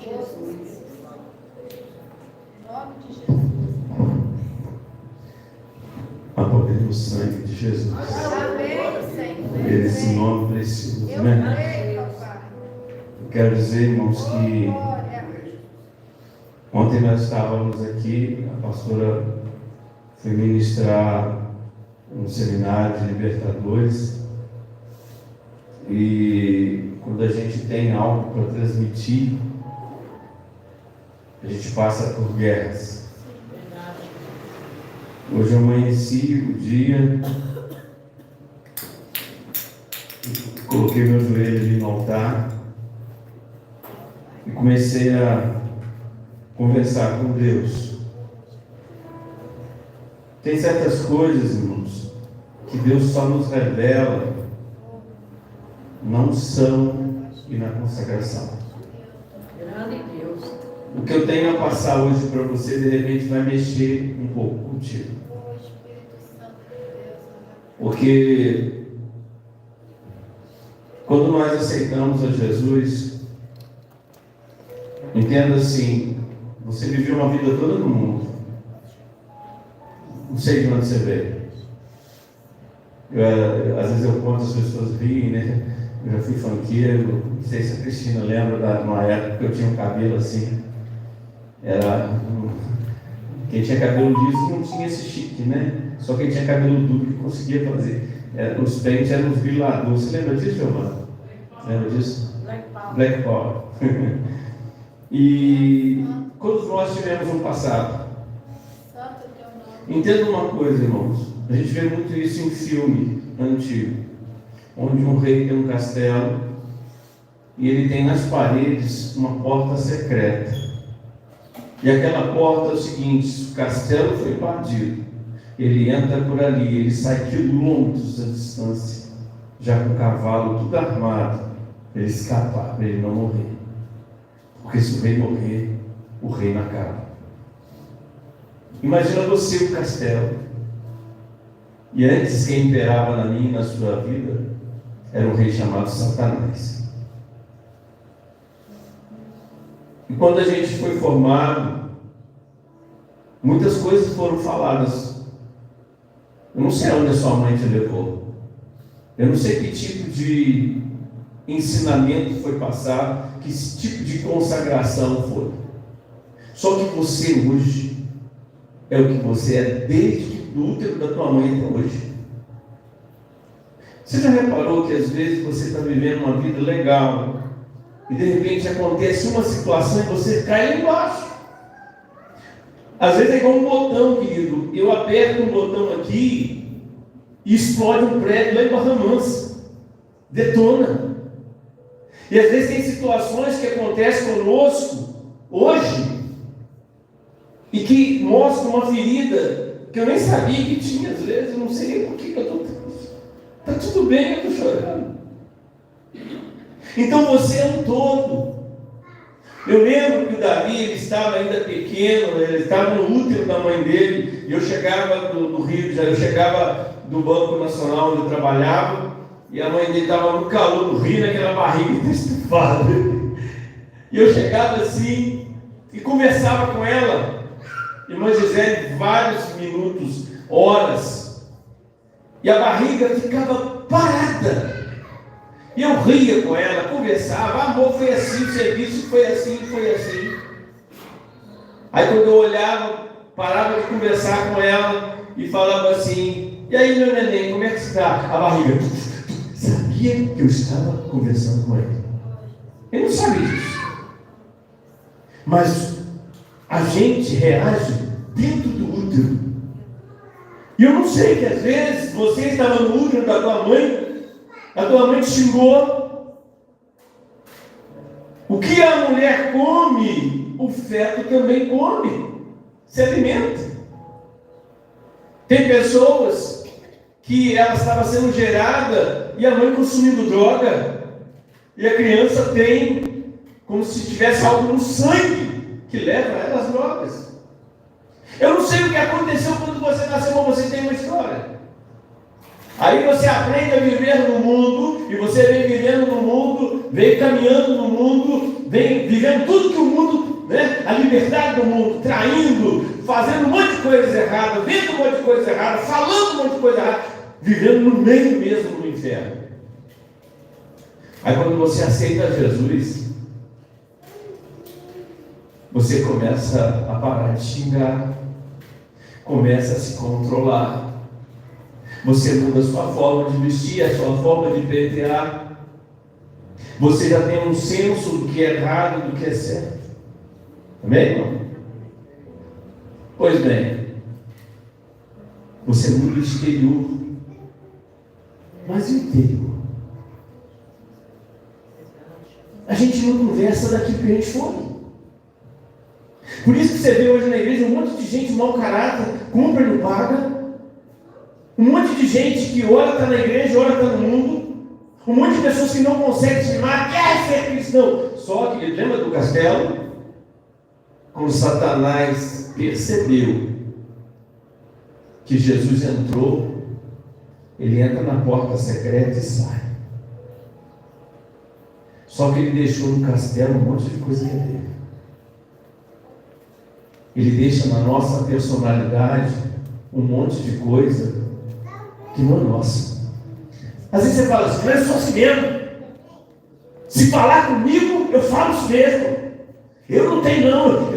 Jesus. Em nome de Jesus. A poder do sangue de Jesus. Amém, Senhor. Esse nome precioso, Eu né? creio, papai. Eu quero dizer, irmãos, que Glória. ontem nós estávamos aqui, a pastora foi ministrar um seminário de libertadores, e quando a gente tem algo para transmitir, a gente passa por guerras. Hoje eu amanheci o dia, coloquei meu joelho ali no altar e comecei a conversar com Deus. Tem certas coisas, irmãos, que Deus só nos revela na unção e na consagração. Grande Deus. O que eu tenho a passar hoje para você, de repente vai mexer um pouco contigo. Porque quando nós aceitamos a Jesus, entenda assim, você viveu uma vida toda no mundo. Não sei de onde você veio. Às vezes eu conto, as pessoas riem, né? Eu já fui funkeiro, não sei se a Cristina lembra de uma época que eu tinha um cabelo assim. Quem tinha cabelo liso não tinha esse chique, né? Só quem tinha cabelo duro que conseguia fazer. Os pentes eram os griladores. Você lembra disso, Giovana? Lembra disso? Black Power. E todos nós tivemos um passado. Entenda uma coisa, irmãos. A gente vê muito isso em filme antigo, onde um rei tem um castelo e ele tem nas paredes uma porta secreta. E aquela porta é o seguinte: o castelo foi invadido, ele entra por ali, ele sai quilômetros à distância, já com o cavalo tudo armado, para ele escapar, para ele não morrer. Porque se o rei morrer, o reino acaba. Imagina você o castelo. E antes quem imperava na minha e na sua vida era um rei chamado Satanás. E quando a gente foi formado, muitas coisas foram faladas. Eu não sei onde a sua mãe te levou. Eu não sei que tipo de ensinamento foi passado, que tipo de consagração foi. Só que você hoje é o que você é desde o útero da tua mãe até hoje. Você já reparou que às vezes você está vivendo uma vida legal e de repente acontece uma situação e você cai lá embaixo? Às vezes é igual um botão, querido. Eu aperto um botão aqui e explode um prédio lá em Barra Mansa. Detona. E às vezes tem situações que acontecem conosco hoje e que mostram uma ferida que eu nem sabia que tinha. Às vezes eu não sei nem por que eu estou triste. Está tudo bem, eu estou chorando. Então você é um todo. Eu lembro que o Davi, ele estava ainda pequeno, ele estava no útero da mãe dele, e eu chegava do Rio, eu chegava do Banco Nacional onde eu trabalhava, e a mãe dele estava no calor do Rio, naquela barriga estufada. E eu chegava assim, e conversava com ela, irmã Gisele, vários minutos, horas, e a barriga ficava parada. E eu ria com ela, conversava, amor, foi assim, o serviço foi assim, foi assim. Aí quando eu olhava, parava de conversar com ela e falava assim: e aí, meu neném, como é que está? A barriga sabia que eu estava conversando com ele. Ele não sabia disso. Mas a gente reage dentro do útero. E eu não sei que às vezes você estava no útero da tua mãe, a tua mãe te xingou. O que a mulher come, o feto também come, se alimenta. Tem pessoas que ela estava sendo gerada e a mãe consumindo droga, e a criança tem como se tivesse algo no sangue que leva ela às drogas. Eu não sei o que aconteceu quando você nasceu, mas você tem uma história. Aí você aprende a viver no mundo, e você vem vivendo no mundo veio caminhando no mundo, veio vivendo tudo que o mundo, né? A liberdade do mundo, traindo, fazendo um monte de coisas erradas, vendo um monte de coisas erradas, falando um monte de coisa errada, vivendo no meio mesmo do inferno. Aí quando você aceita Jesus, você começa a parar de xingar, começa a se controlar. Você muda a sua forma de vestir, a sua forma de pentear. Você já tem um senso do que é errado e do que é certo. Amém, irmão? Pois bem, você muda o exterior, mas e o interior? A gente não conversa daquilo que a gente foi. Por isso que você vê hoje na igreja um monte de gente mau caráter, cumpre e não paga. Um monte de gente que ora está na igreja, ora está no mundo. Um monte de pessoas que não conseguem se chamar, quer ser cristão. Só que, lembra do castelo? Quando Satanás percebeu que Jesus entrou, ele entra na porta secreta e sai. Só que ele deixou no castelo um monte de coisa que é dele. Ele deixa na nossa personalidade um monte de coisa que não é nossa. Às vezes você fala assim, mas eu sou assim mesmo. Se falar comigo, eu falo isso mesmo. Eu não tenho não,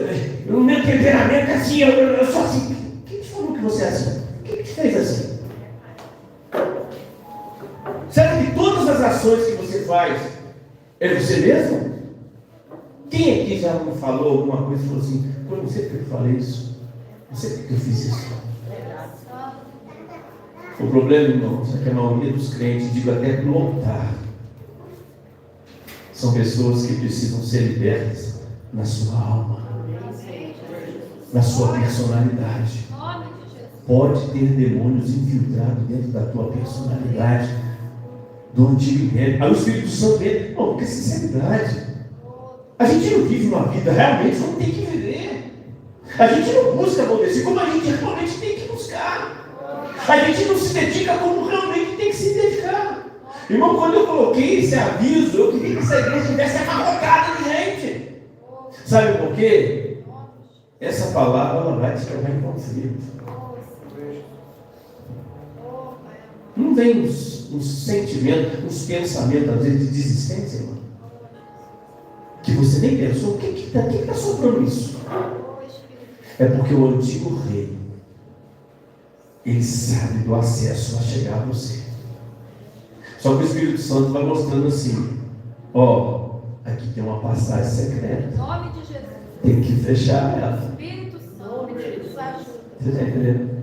o meu temperamento é assim, eu sou assim. Quem te falou que você é assim? Quem te fez assim? Será que todas as ações que você faz é você mesmo? Quem aqui já me falou alguma coisa e falou assim, eu não sei porque eu falei isso, não sei porque eu fiz isso. O problema, irmãos, é que a maioria dos crentes, digo até no altar, são pessoas que precisam ser libertas na sua alma, na sua personalidade. Pode ter demônios infiltrados dentro da tua personalidade, do antigo império. Aí o Espírito Santo vem, não, porque sinceridade. A gente não vive uma vida realmente como tem que viver. A gente não busca acontecer como a gente realmente tem que buscar. A gente não se dedica como realmente tem que se dedicar. Irmão, quando eu coloquei esse aviso, eu queria que essa igreja tivesse amarrocada de gente. Sabe por quê? Essa palavra ela vai te levar em conflito. Não vem uns sentimentos, uns pensamentos, às vezes, de desistência, irmão? Que você nem pensou, o que está sobrando isso? É porque o antigo rei, ele sabe do acesso a chegar a você. Só que o Espírito Santo vai mostrando assim, ó, aqui tem uma passagem secreta. Em nome de Jesus. Tem que fechar ela. Espírito Santo, nos ajuda. Você está entendendo?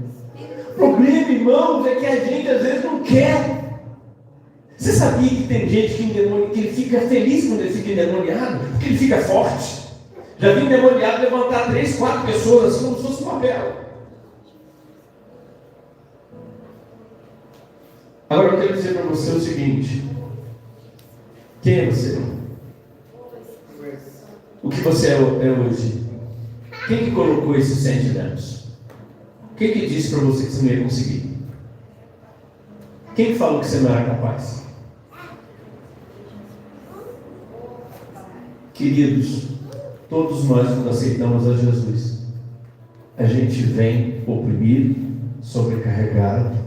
O problema, irmãos, é que a gente às vezes não quer. Você sabia que tem gente que ele fica feliz quando ele fica endemoniado? Porque ele fica forte. Já vi endemoniado levantar 3, 4 pessoas assim como se fosse uma vela. Agora eu quero dizer para você o seguinte: quem é você? O que você é hoje? Quem que colocou esses sentimentos? Quem que disse para você que você não ia conseguir? Quem que falou que você não era capaz? Queridos, todos nós, quando aceitamos a Jesus, a gente vem oprimido, sobrecarregado,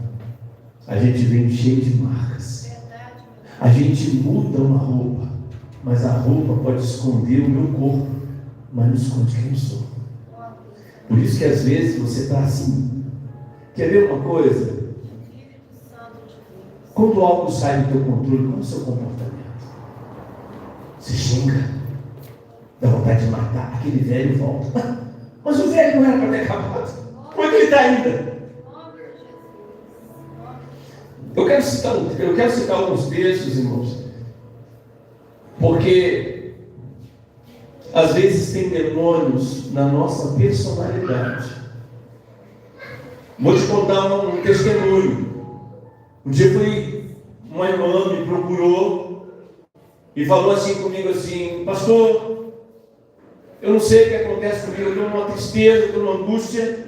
a gente vem cheio de marcas. A gente muda uma roupa, mas a roupa pode esconder o meu corpo, mas não esconde quem eu sou. Por isso que às vezes você está assim. Quer ver uma coisa? Quando algo sai do teu controle, qual é o seu comportamento? Você xinga, dá vontade de matar, aquele velho volta. Mas o velho não era para ter acabado. Como é que ele está ainda? Eu quero citar alguns textos, irmãos, porque às vezes tem demônios na nossa personalidade. Vou te contar um testemunho. Um dia uma irmã me procurou e falou assim comigo assim: pastor, eu não sei o que acontece comigo, eu estou numa tristeza, estou numa angústia.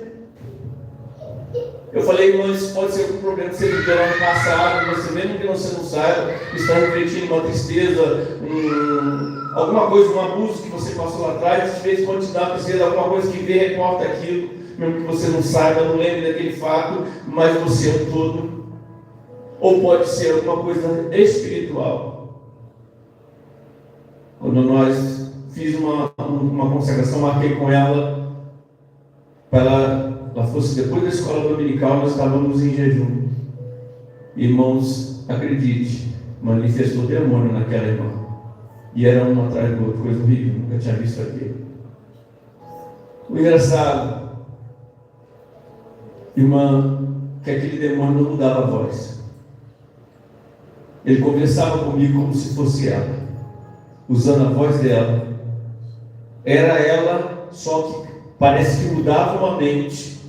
Eu falei, mas pode ser um problema que você viveu lá no passado, você mesmo que você não saiba, está refletindo uma tristeza, alguma coisa, um abuso que você passou lá atrás, às vezes pode te dar uma tristeza, alguma coisa que vê, reporta aquilo, mesmo que você não saiba, não lembre daquele fato, mas você é um todo. Ou pode ser alguma coisa espiritual. Quando nós fiz uma consagração, marquei com ela, para ela fosse depois da escola dominical, nós estávamos em jejum. Irmãos, acredite, manifestou demônio naquela irmã. E era uma atrás do outro, coisa horrível, nunca tinha visto aquilo. O engraçado, irmã, que aquele demônio não mudava a voz. Ele conversava comigo como se fosse ela, usando a voz dela. Era ela, só que parece que mudava uma mente.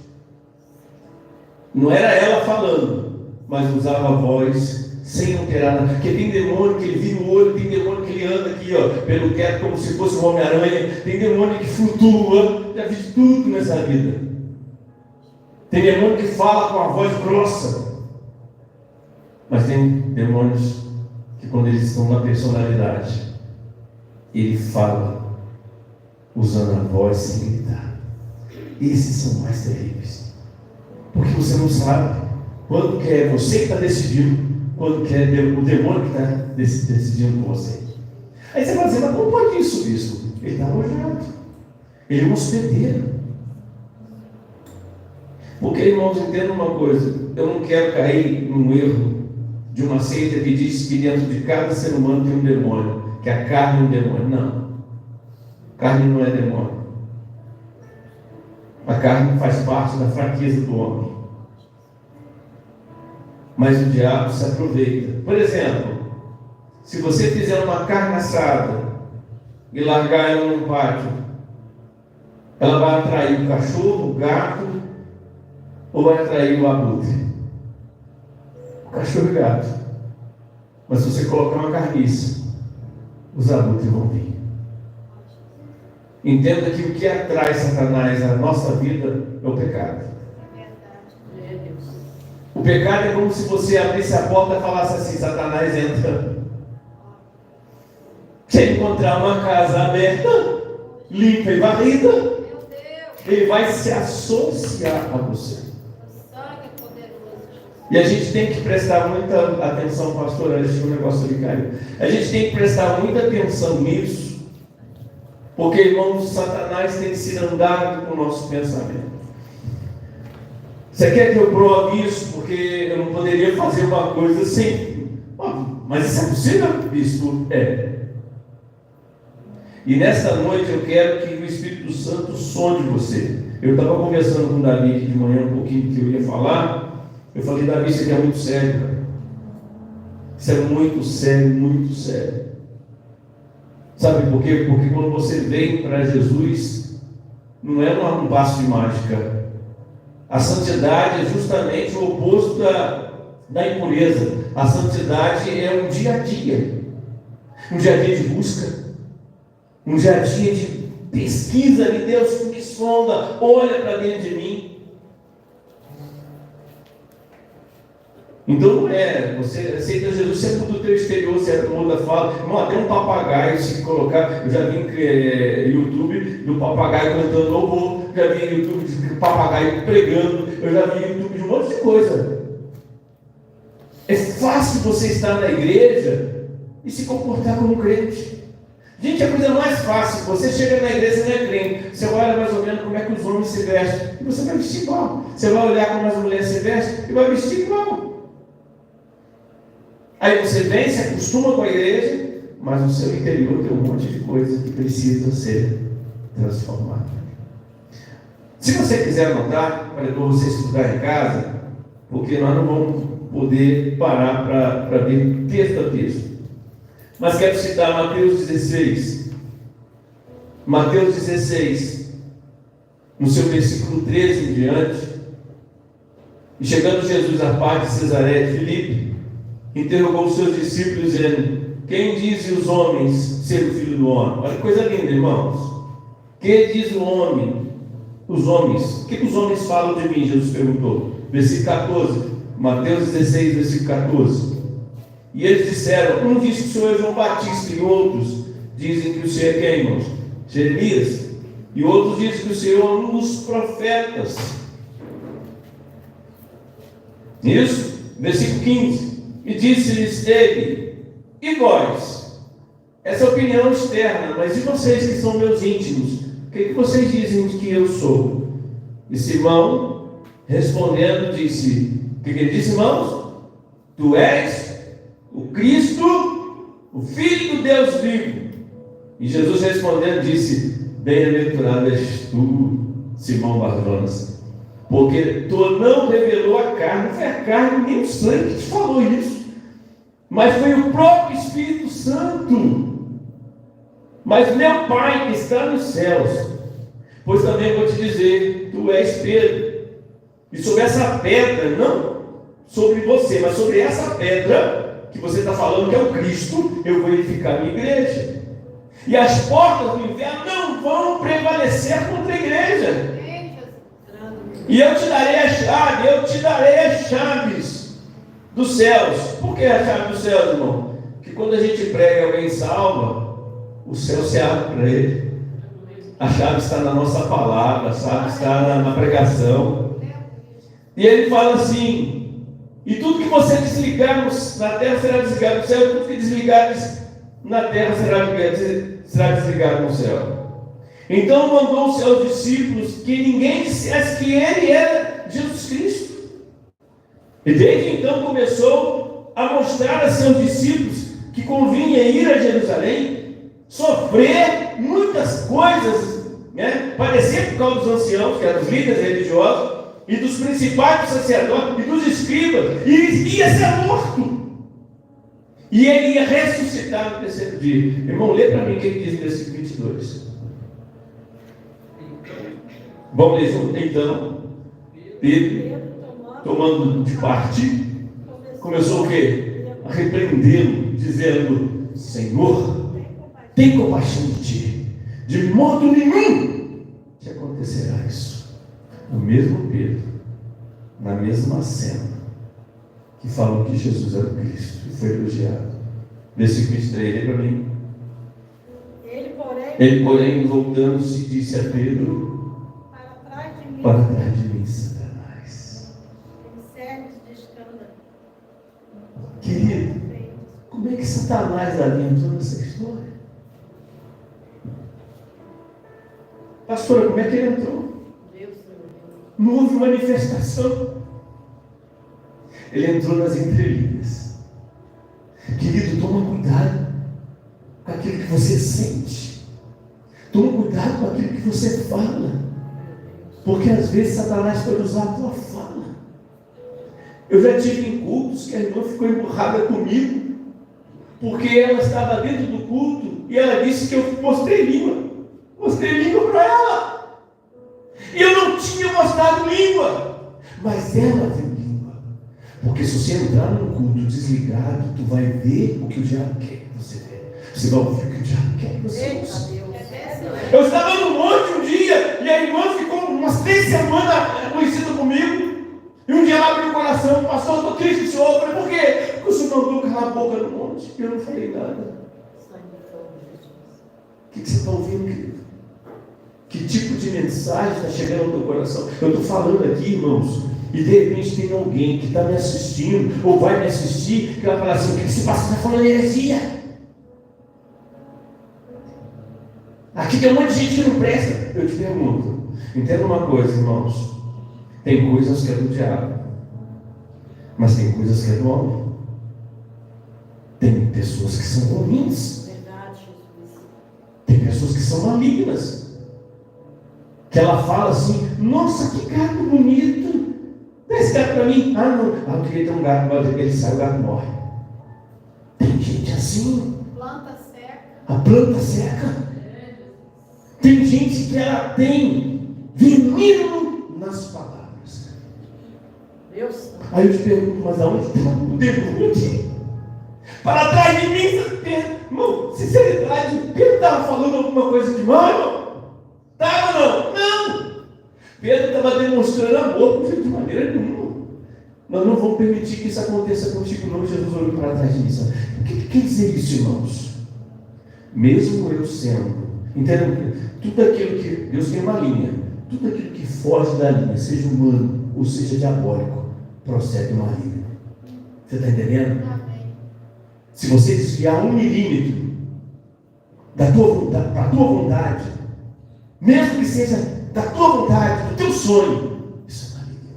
Não era ela falando, mas usava a voz sem alterar nada. Porque tem demônio que ele vira o olho, tem demônio que ele anda aqui, pelo teto como se fosse um Homem-Aranha, tem demônio que flutua. Já vi tudo nessa vida. Tem demônio que fala com a voz grossa. Mas tem demônios que quando eles estão na personalidade, ele fala usando a voz sem gritar. Esses são mais terríveis. Porque você não sabe quando que é você que está decidindo, quando que é o demônio que está decidindo por você. Aí você vai dizer, mas como pode isso, bispo? Ele está alojado. Ele é um hospedeiro. Porque, irmãos, entendam uma coisa, eu não quero cair num erro de uma seita que diz que dentro de cada ser humano tem um demônio, que a carne é um demônio. Não. Carne não é demônio. A carne faz parte da fraqueza do homem. Mas o diabo se aproveita. Por exemplo, se você fizer uma carne assada e largar ela num pátio, ela vai atrair o cachorro, o gato, ou vai atrair o abutre? O cachorro e o gato. Mas se você colocar uma carniça, os abutres vão vir. Entenda que o que atrai Satanás à nossa vida é o pecado. O pecado é como se você abrisse a porta e falasse assim: Satanás entra. Se encontrar uma casa aberta, limpa e varrida, ele vai se associar a você. E a gente tem que prestar muita atenção, pastor, antes um negócio ali caiu. A gente tem que prestar muita atenção nisso, porque, irmãos, Satanás tem sido andado com o nosso pensamento. Você quer que eu prove isso? Porque eu não poderia fazer uma coisa assim. Mas isso é possível, bispo? É. E nesta noite eu quero que o Espírito Santo sonde você. Eu estava conversando com o Davi aqui de manhã, um pouquinho do que eu ia falar. Eu falei, Davi, isso aqui é muito sério, cara. Isso é muito sério, muito sério. Sabe por quê? Porque quando você vem para Jesus, não é um passo de mágica. A santidade é justamente o oposto da impureza. A santidade é um dia a dia. Um dia a dia de busca. Um dia a dia de pesquisa de Deus, me sonda, olha para dentro de mim. Então não é, você aceita Jesus, você muda o teu exterior, você muda a fala. Irmão, até um papagaio, se colocar, eu já vi no YouTube do papagaio cantando louvor, já vi no YouTube do papagaio pregando, eu já vi no YouTube de um monte de coisa. É fácil você estar na igreja e se comportar como crente. Gente, a coisa mais fácil, você chega na igreja e não é crente, você olha mais ou menos como é que os homens se vestem, e você vai vestir igual. Você vai olhar como as mulheres se vestem e vai vestir igual. Aí você vem, se acostuma com a igreja, mas no seu interior tem um monte de coisa que precisa ser transformada. Se você quiser anotar, para depois você estudar em casa, porque nós não vamos poder parar para ver texto a texto. Mas quero citar Mateus 16. Mateus 16, no seu versículo 13 em diante. E chegando Jesus à parte de Cesareia de Filipe, interrogou os seus discípulos, dizendo: quem dizem os homens ser o Filho do Homem? Olha que coisa linda, irmãos. Quem diz o homem? Os homens. O que os homens falam de mim? Jesus perguntou. versículo 14. Mateus 16, versículo 14. E eles disseram, um diz que o Senhor é João Batista, e outros dizem que o Senhor é quem, irmãos? Jeremias. E outros dizem que o Senhor é um dos profetas. Isso? Versículo 15. E disse-lhes ele, e vós? Essa é a opinião externa, mas e vocês que são meus íntimos? O que vocês dizem de que eu sou? E Simão, respondendo, disse, o que ele disse, irmãos? Tu és o Cristo, o Filho do Deus vivo. E Jesus respondendo, disse, bem-aventurado és tu, Simão Barjonas, porque tu não revelou a carne, não foi a carne nem o sangue que te falou isso, mas foi o próprio Espírito Santo. Mas meu Pai que está nos céus, pois também vou te dizer, tu és Pedro, e sobre essa pedra, não sobre você, mas sobre essa pedra que você está falando que é o Cristo, eu vou edificar a minha igreja. E as portas do inferno não vão prevalecer contra a igreja. E eu te darei as chaves dos céus. Por que a chave dos céus, irmão? Que quando a gente prega e alguém salva, o céu se abre para ele. A chave está na nossa palavra, a chave está na pregação. E ele fala assim, e tudo que você desligar na terra será desligado no céu, e tudo que desligares na terra será desligado no céu. Então mandou os seus discípulos que ninguém dissesse que ele era Jesus Cristo. E desde então começou a mostrar a seus discípulos que convinha ir a Jerusalém, sofrer muitas coisas, padecer por causa dos anciãos, que eram os líderes religiosos, e dos principais dos sacerdotes, e dos escribas, e ia ser morto. E ele ia ressuscitar no terceiro dia. Irmão, lê para mim o que ele diz no versículo 22. Vamos ler junto. Então, Pedro, tomando de parte, começou o quê? A repreendê-lo, dizendo, Senhor, tem compaixão de ti. De modo nenhum te acontecerá isso. O mesmo Pedro, na mesma cena, que falou que Jesus era o Cristo e foi elogiado. Versículo 23, lê para mim. Ele, porém, voltando-se, disse a Pedro, para trás de mim, Satanás. Querido, como é que Satanás ali entrou nessa história? Pastora, como é que ele entrou? Não houve manifestação. Ele entrou nas entrelinhas. Querido, toma cuidado com aquilo que você sente. Toma cuidado com aquilo que você fala. Porque às vezes Satanás pode usar a tua fala. Eu já tive em cultos que a irmã ficou emburrada comigo, porque ela estava dentro do culto e ela disse que eu mostrei língua. Mostrei língua para ela. E eu não tinha mostrado língua. Mas ela viu língua. Porque se você entrar num culto desligado, tu vai ver o que o diabo quer que você veja. Você vai ouvir o que o diabo quer que você ouça. Eu estava no monte um dia e a irmã ficou umas 3 semanas conhecida comigo. E um dia ela abriu o coração, pastor, eu estou triste, senhor. Eu falei, por quê? Porque o senhor mandou calar a boca no monte. E eu não falei nada. O que você está ouvindo, querido? Que tipo de mensagem está chegando ao teu coração? Eu estou falando aqui, irmãos, e de repente tem alguém que está me assistindo, ou vai me assistir, que vai falar assim, o que esse pastor está falando heresia? Aqui tem um monte de gente que não presta. Eu te pergunto, entenda uma coisa, irmãos, tem coisas que é do diabo, mas tem coisas que é do homem. Tem pessoas que são ruins. Verdade, Jesus. Tem pessoas que são malignas. Que ela fala assim, nossa, que gato bonito. Dá esse gato para mim. Ah, não. Ah, eu queria ter um gato, mas ele sai, o gato morre. Tem gente assim. Planta seca. A planta seca. Tem gente que ela tem veneno nas palavras. Deus. Aí eu te pergunto, mas aonde está o demônio aqui? Para trás de mim, Pedro. Irmão, sinceridade, Pedro estava falando alguma coisa de mal, irmão? Estava ou não? Não! Pedro estava demonstrando amor de maneira nenhuma. Nós não vamos permitir que isso aconteça contigo, não. Jesus olhou para trás e disse: o que quer dizer isso, irmãos? Mesmo eu sendo, entendeu? Tudo aquilo que Deus tem uma linha, tudo aquilo que foge da linha, seja humano ou seja diabólico, procede uma linha. Você está entendendo? Amém. Se você desviar 1 milímetro da tua vontade, mesmo que seja da tua vontade, do teu sonho, isso é maligno.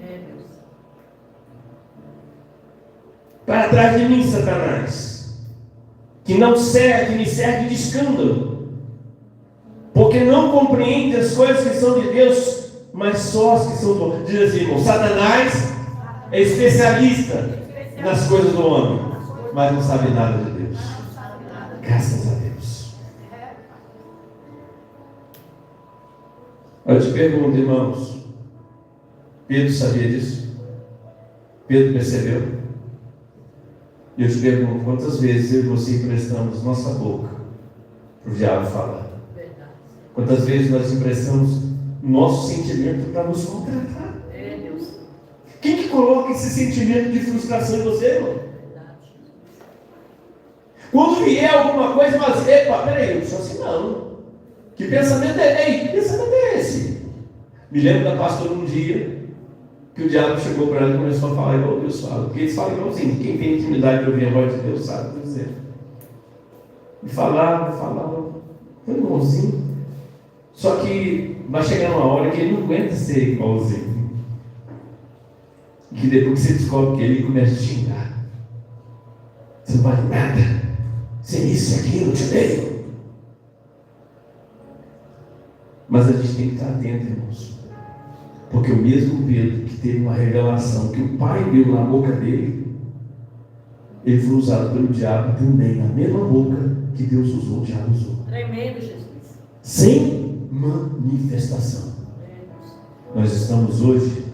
É, Deus. Para trás de mim, Satanás, que me serve de escândalo, porque não compreende as coisas que são de Deus, mas só as que são do homem. Diz assim, irmão, Satanás é especialista nas coisas do homem, mas não sabe nada de Deus. Graças a Deus. Eu te pergunto, irmãos, Pedro sabia disso? Pedro percebeu? E eu te pergunto, quantas vezes eu e você emprestamos nossa boca para o diabo falar? Verdade. Quantas vezes nós emprestamos nosso sentimento para nos contratar? É, Deus. Quem que coloca esse sentimento de frustração em você, irmão? Verdade. Quando vier alguma coisa, mas, epa, peraí, eu não sou assim não. Que pensamento que pensamento é esse? Me lembro da pastora um dia, que o diabo chegou para ela e começou a falar igual Deus fala. Porque eles falam igualzinho, quem tem intimidade de ouvir a voz de Deus sabe o que dizer. E falava, foi igualzinho. Só que vai chegar uma hora que ele não aguenta ser igualzinho. Que depois que você descobre que ele começa a xingar. Você não vale nada. Você isso, aquilo, te odeio. Mas a gente tem que estar atento, irmãos. Porque o mesmo Pedro que teve uma revelação que o Pai deu na boca dele, ele foi usado pelo diabo também, na mesma boca que Deus usou, o diabo usou. Tremendo, Jesus. Sem manifestação. É, Deus. Nós estamos hoje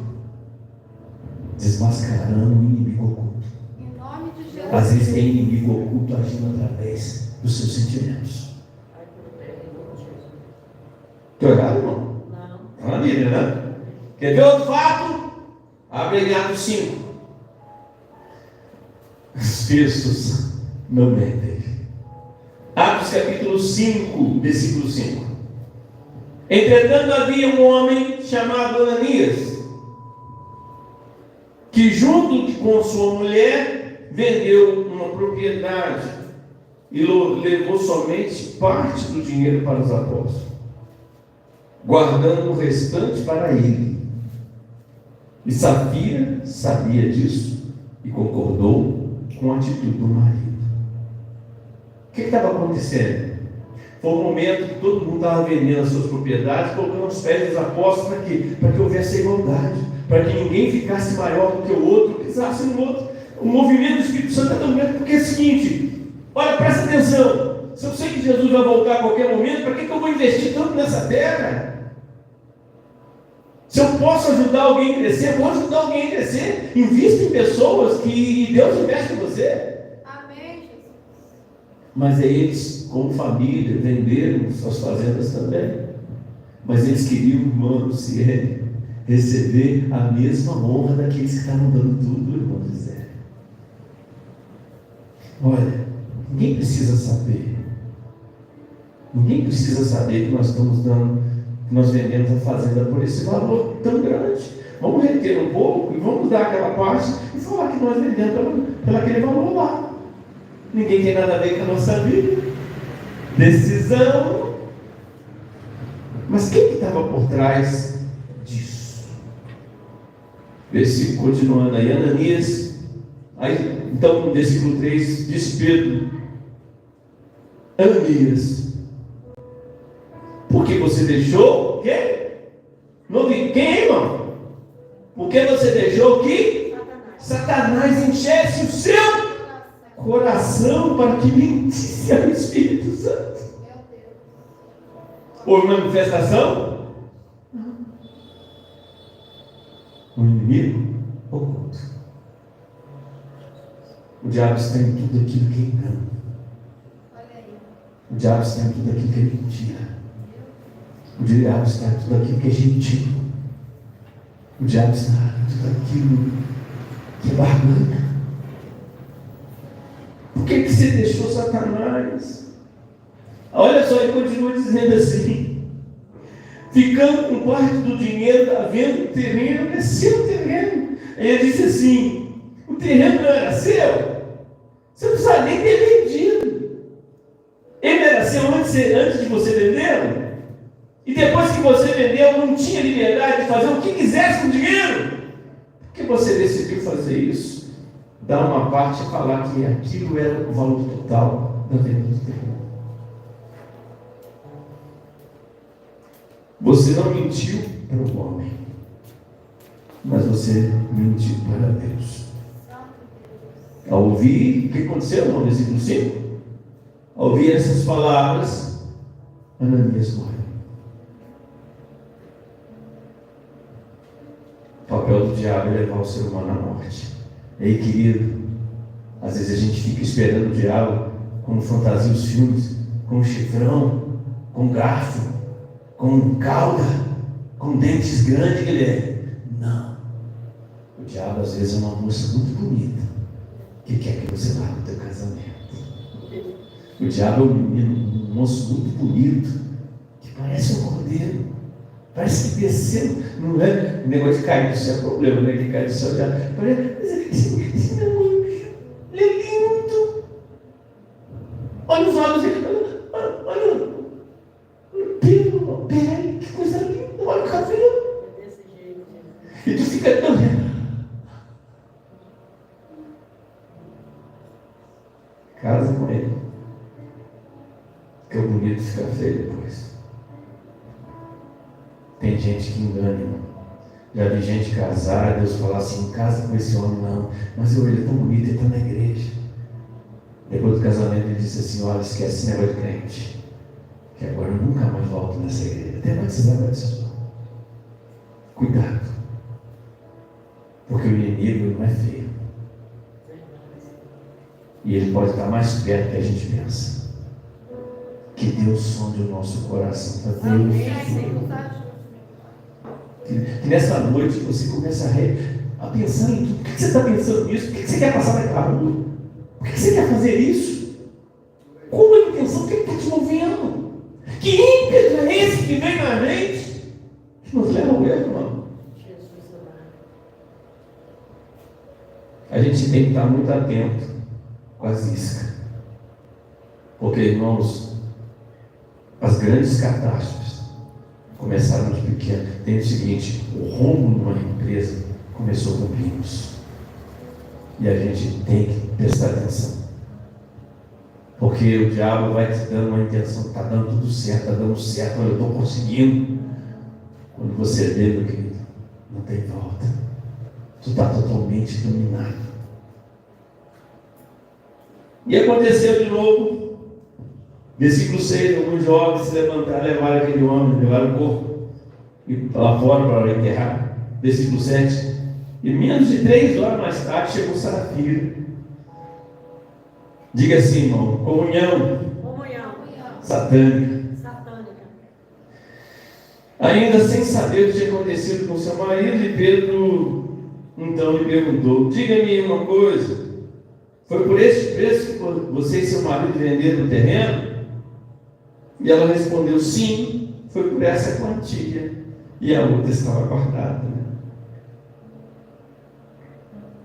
desmascarando o inimigo oculto. Em nome de Jesus. Às vezes tem inimigo oculto agindo através dos seus sentimentos. Ai, por terra, em nome de Jesus. Estou errado, irmão? Não. Está na Bíblia, né? Quer ver outro fato? Abre em Atos 5. Os textos não mentem. Atos capítulo 5, versículo 5. Entretanto havia um homem chamado Ananias, que junto com sua mulher vendeu uma propriedade e levou somente parte do dinheiro para os apóstolos, guardando o restante para ele. E Safira sabia disso e concordou com a atitude do marido. O que estava acontecendo? Foi um momento que todo mundo estava vendendo as suas propriedades, colocando os pés dos apóstolos para quê? Para que houvesse igualdade, para que ninguém ficasse maior do que o outro, pisasse no outro. O movimento do Espírito Santo é tão grande, porque é o seguinte: olha, presta atenção. Se eu sei que Jesus vai voltar a qualquer momento, para que eu vou investir tanto nessa terra? Se eu posso ajudar alguém a crescer, vou ajudar alguém a crescer. Invista em pessoas que Deus investe em você. Amém, Jesus. Mas aí eles, como família, venderam suas fazendas também. Mas eles queriam, irmãos, receber a mesma honra daqueles que estavam dando tudo, irmão José. Olha, ninguém precisa saber. Ninguém precisa saber que nós estamos dando, que nós vendemos a fazenda por esse valor tão grande. Vamos reter um pouco e vamos dar aquela parte e falar que nós vendemos pelo aquele valor lá. Ninguém tem nada a ver com a nossa vida. Decisão. Mas quem que estava por trás disso? Versículo continuando aí, Ananias. Aí, então, no versículo 3, diz Pedro: Ananias, porque você deixou o quê? Não vi quem, irmão? Porque você deixou que Satanás enchesse o seu coração para que mentisse ao Espírito Santo. Meu Deus. Houve manifestação? Não. O inimigo oculto. O diabo está em tudo aquilo que é engano. Olha aí. O diabo está em tudo aquilo que é mentira. O diabo está em tudo aquilo que é gentil. O diabo está em tudo aquilo Que barganha. Por que você deixou Satanás? Olha só, ele continua dizendo assim: ficando com parte do dinheiro, está vendo o terreno, é seu terreno. Aí ele disse assim: o terreno não era seu, você não precisa nem ter vendido. Ele era seu antes de você vendê-lo. E depois que você vendeu, não tinha liberdade de fazer o que quisesse com o dinheiro. Por que você decidiu fazer isso? Dar uma parte e falar que aquilo era o valor total da venda do terreno. Você não mentiu para o homem, mas você mentiu para Deus. Ao ouvir, o que aconteceu no versículo 5? Ao ouvir essas palavras, Ananias morreu. O papel do diabo é levar o ser humano à morte. E aí, querido, às vezes a gente fica esperando o diabo, como fantasia os filmes, com um chifrão, com um garfo, com cauda, com dentes grandes que ele é. Não. O diabo às vezes é uma moça muito bonita que quer que você largue o teu casamento. O diabo é um menino, um moço muito bonito, que parece um cordeiro, parece que desceu, não é? O negócio de cair do céu é problema, né? Que cai do céu já. Esse meu anjo, ele é lindo. Olha os olhos dele, olha o pelo, a pele, que coisa linda, olha o cabelo. Desse jeito. E tu fica tão. Casa com ele. Que é bonito ficar feio depois. Tem gente que engana, irmão. Já vi gente casar, Deus falar assim: casa com esse homem, não. Mas ele é tão bonito, ele está na igreja. Depois do casamento ele disse assim: olha, esquece esse negócio de crente, que agora eu nunca mais volto nessa igreja. Até mais você vai dessa. Cuidado. Porque o inimigo não é feio. E ele pode estar mais perto do que a gente pensa. Que Deus sonde o nosso coração para Deus. Que nessa noite você começa a pensar em tudo. Por que você está pensando nisso? Por que você quer passar naquela rua? Por que você quer fazer isso? Qual é a intenção? O que está te movendo? Que ímpeto é esse que vem na mente? Que nos leva ao erro, irmão. A gente tem que estar muito atento com as iscas. Porque, irmãos, as grandes catástrofes começaram de pequeno. Tem o seguinte: o rombo numa empresa começou com primos. E a gente tem que prestar atenção. Porque o diabo vai te dando uma intenção, está dando tudo certo, está dando certo, olha, eu estou conseguindo. Quando você vê, meu querido, não tem volta. Tu está totalmente dominado. E aconteceu de novo, versículo 6, alguns jovens se levantaram, levaram aquele homem, levaram o corpo e lá fora para enterrar. Versículo 7, e menos de 3 horas mais tarde chegou Safira. Diga assim, irmão: comunhão satânica. Ainda sem saber o que tinha acontecido com seu marido, e Pedro então lhe perguntou: diga-me uma coisa, foi por este preço que você e seu marido venderam o terreno? E ela respondeu: sim, foi por essa quantia. E a outra estava guardada.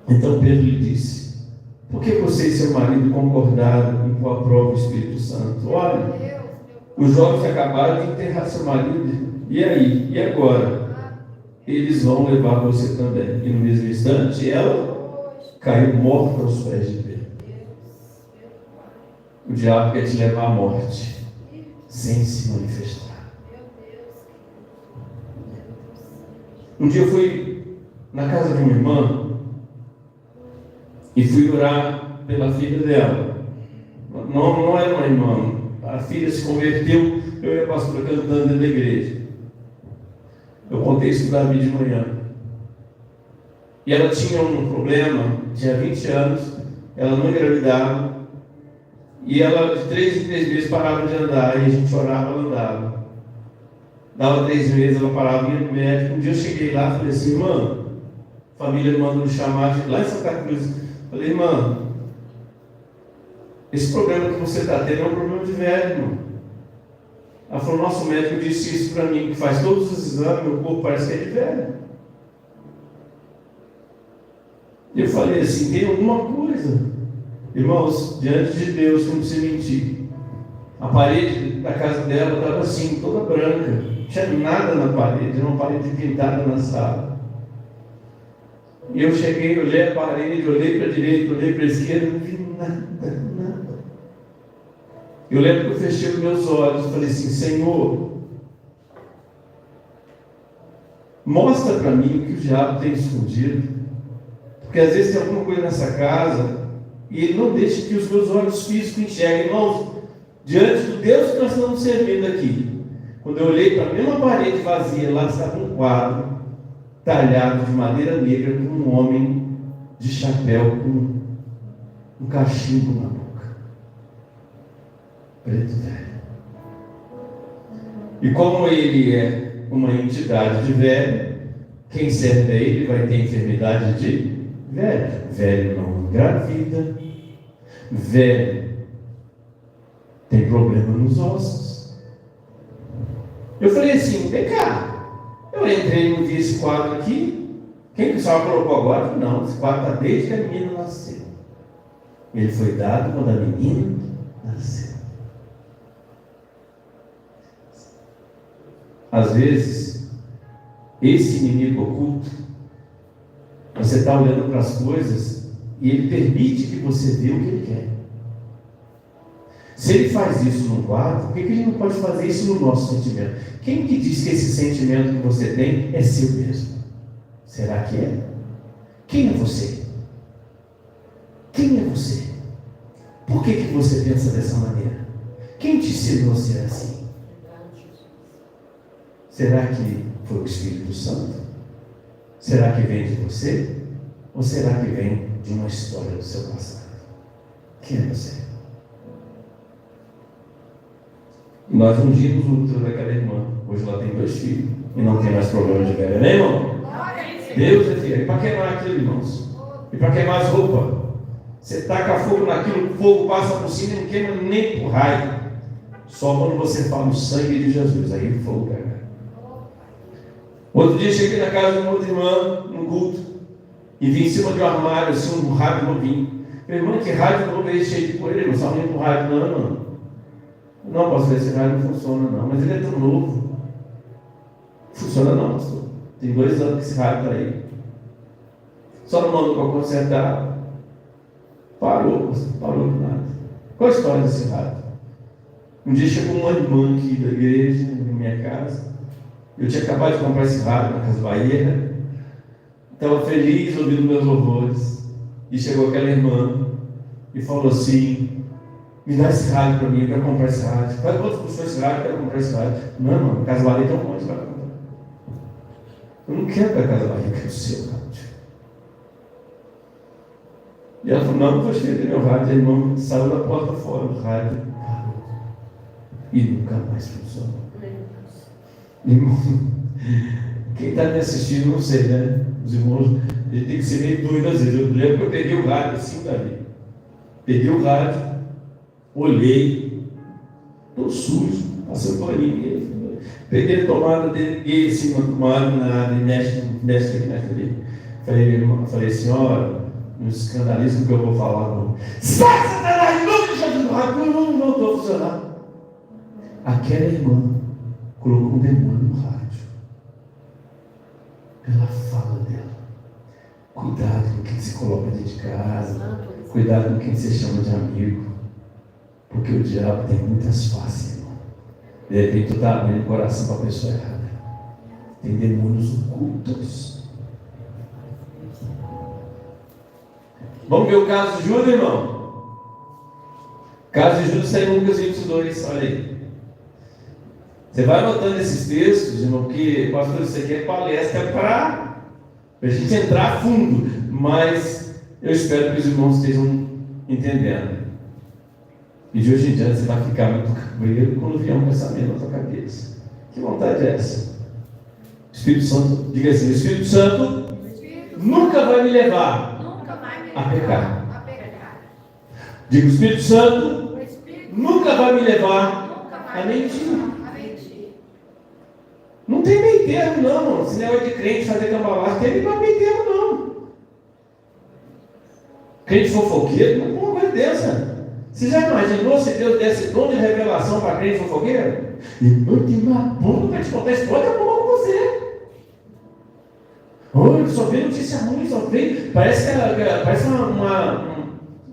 Então Pedro lhe disse: por que você e seu marido concordaram em pôr à prova o Espírito Santo? Olha, os jovens acabaram de enterrar seu marido. E aí? E agora? Eles vão levar você também. E no mesmo instante, ela caiu morta aos pés de Pedro. O diabo quer te levar à morte sem se manifestar. Um dia eu fui na casa de uma irmã e fui orar pela filha dela. Não era uma irmã. A filha se converteu, eu e a pastora cantando dentro da igreja. Eu contei isso para a Davi de manhã. E ela tinha um problema, tinha 20 anos, ela não engravidava. E ela, de 3 em 3 meses, parava de andar. E a gente orava, ela andava. Dava 3 meses, ela parava, ia no médico. Um dia eu cheguei lá e falei assim: irmã, A família me mandou me chamar lá em Santa Cruz. Falei, irmã, esse problema que você está tendo é um problema de velho, irmão. Ela falou, nosso médico disse isso para mim, que faz todos os exames, meu corpo parece que é de velho. E eu falei assim, tem alguma coisa. Irmãos, diante de Deus, não precisa mentir. A parede da casa dela estava assim, toda branca. Não tinha nada na parede, era uma parede pintada na sala. E eu cheguei, olhei a parede, olhei para a direita, olhei para a esquerda, não vi nada. Eu lembro que eu fechei os meus olhos e falei assim, Senhor, mostra para mim o que o diabo tem escondido. Porque às vezes tem alguma coisa nessa casa e ele não deixa que os meus olhos físicos enxerguem. Irmãos, diante do Deus que nós estamos servindo aqui, quando eu olhei para a mesma parede vazia, lá estava um quadro talhado de madeira negra com um homem de chapéu com um cachimbo na boca. Preto velho. E como ele é uma entidade de velho, quem serve a ele vai ter enfermidade de velho. Velho não engravida. Velho tem problema nos ossos. Eu falei assim, vem cá. Eu entrei e não vi esse quadro aqui. Quem que o senhor colocou agora? Não, esse quadro está desde que a menina nasceu. Ele foi dado quando a menina nasceu. Às vezes, esse inimigo oculto, você está olhando para as coisas e ele permite que você vê o que ele quer. Se ele faz isso num quadro, por que ele não pode fazer isso no nosso sentimento? Quem que diz que esse sentimento que você tem é seu mesmo? Será que é? Quem é você? Quem é você? Por que você pensa dessa maneira? Quem te ensinou a ser assim? Será que foi o Espírito Santo? Será que vem de você? Ou será que vem de uma história do seu passado? Quem é você? Nós ungimos o útero daquela irmã. Hoje ela tem 2 filhos. E não tem mais problema de velha, né, irmão? Deus é fiel. E para queimar aquilo, irmãos? E para queimar as roupas? Você taca fogo naquilo, o fogo passa por cima e não queima nem por raio. Só quando você fala o sangue de Jesus. Aí o fogo pega. Outro dia cheguei na casa de uma outra irmã, num culto, e vi em cima de um armário, assim, um rádio novinho. Meu irmão, que rádio novo é esse cheio de poeira? Não sabe nem com rádio, não, irmão. Não, pastor, esse rádio não funciona, não. Mas ele é tão novo. Funciona não, pastor. Tem 2 anos que esse rádio está aí. Só não mandou para consertar. Parou, pastor. Parou de nada. Qual a história desse rádio? Um dia chegou uma irmã aqui da igreja, na minha casa. Eu tinha acabado de comprar esse rádio na Casa Bahia. Estava feliz ouvindo meus louvores. E chegou aquela irmã e falou assim, me dá esse rádio para mim, eu quero comprar esse rádio. Quanto custou esse rádio? Eu quero comprar esse rádio. Não, irmão, Casa Bahia tem um monte para comprar. Eu não quero para a Casa Bahia, eu quero o seu rádio. E ela falou, não vou vender meu rádio. A irmã saiu da porta fora, o rádio parou. E nunca mais funcionou. Irmão, quem está me assistindo, não sei, né? Os irmãos, ele tem que ser meio doido às vezes. Eu lembro que eu peguei o rádio assim, Davi. Peguei o rádio, olhei, estou sujo, passei o paninho. Peguei a tomada dele, liguei assim na tomada, nada, e mexe aqui, mexe ali. Falei, senhora, não se escandaliza com o que eu vou falar, não. Sai, Satanás, não deixa de rádio, não voltou a funcionar. Aquela irmã colocou um demônio no rádio. Pela fala dela. Cuidado com quem se coloca dentro de casa. Cuidado com quem se chama de amigo. Porque o diabo tem muitas faces, irmão. De repente tu está abrindo o coração para a pessoa errada. Tem demônios ocultos. Vamos ver o caso de Judas, irmão? O caso de Judas está em Lucas 22, olha aí. Você vai anotando esses textos, irmão, porque, pastor, isso aqui é palestra para a gente entrar a fundo, mas eu espero que os irmãos estejam entendendo. E de hoje em diante você vai ficar muito cabreiro quando vier um pensamento na sua cabeça. Que vontade é essa? Espírito Santo, diga assim, Espírito Santo, nunca vai me levar nunca vai me a pecar. a pecar. Diga, o Espírito Santo O Espírito nunca vai me levar nunca a vai me mentir. levar a mentir. Não tem meio termo, não. Se negócio de crente fazer cambalacho, tem meio termo, não. Crente fofoqueiro, não é uma coisa dessa. Você já imaginou se Deus desse dom de revelação para crente fofoqueiro? Irmão, tem uma bomba para te contar a história, é boa com você. Olha, só vê notícia ruim, só vê. Parece